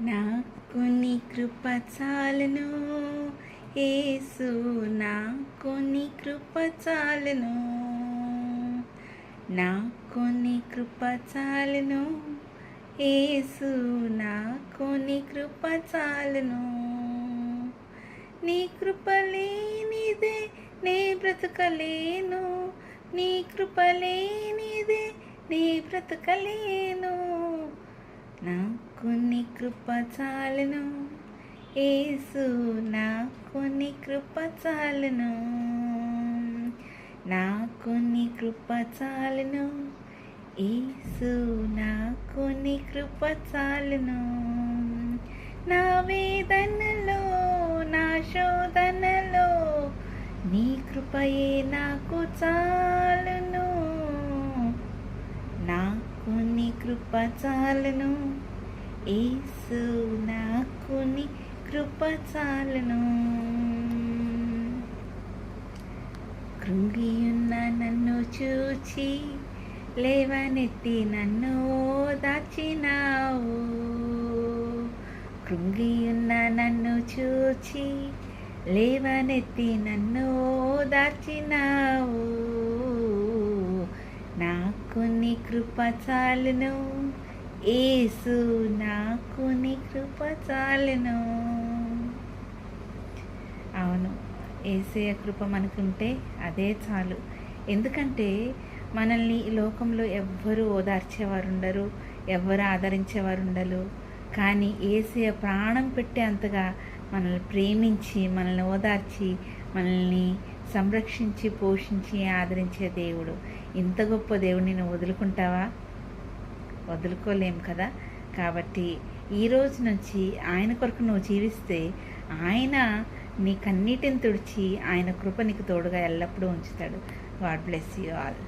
నాకు నీ కృప చాలును యేసు, నాకు నీ కృప చాలును, నాకు నీ కృప చాలును యేసు, నాకు నీ కృప చాలును. నీ కృప లేనిదే నే బ్రతకలేను, నీ కృప లేనిదే నే బ్రతకలేను. నాకు నీ కృప చాలును యేసు, నాకు నీ కృప చాలును, నాకు నీ కృప చాలును యేసు, నాకు నీ కృప చాలును. నా వేదనలో నా శోధనలో నీ కృపయే నాకు చాలును, నాకు నీ కృప చాలును యేసు, నాకు నీ కృప చాలును. కృంగియున్న నన్ను చూచి లేవనెత్తి నన్ను దాచినావు, కృంగియున్న నన్ను చూచి లేవనెత్తి నన్ను దాచినావు. నాకు నీ కృప చాలును యేసు, నాకు నీ కృప చాలును. అవును, యేసయ్య కృప మనకుంటే అదే చాలు. ఎందుకంటే మనల్ని ఈ లోకంలో ఎవ్వరూ ఓదార్చేవారు ఉండరు, ఎవ్వరు ఆదరించేవారు ఉండరు. కానీ యేసయ్య ప్రాణం పెట్టే అంతగా మనల్ని ప్రేమించి మనల్ని ఓదార్చి మనల్ని సంరక్షించి పోషించి ఆదరించే దేవుడు. ఇంత గొప్ప దేవుడిని నువ్వు వదులుకుంటావా? వదులుకోలేం కదా. కాబట్టి ఈ రోజు నుంచి ఆయన కొరకు నువ్వు జీవిస్తే ఆయన నీ కన్నీటిని తుడిచి ఆయన కృప నీకు తోడుగా ఎల్లప్పుడూ ఉంచుతాడు. God bless you all.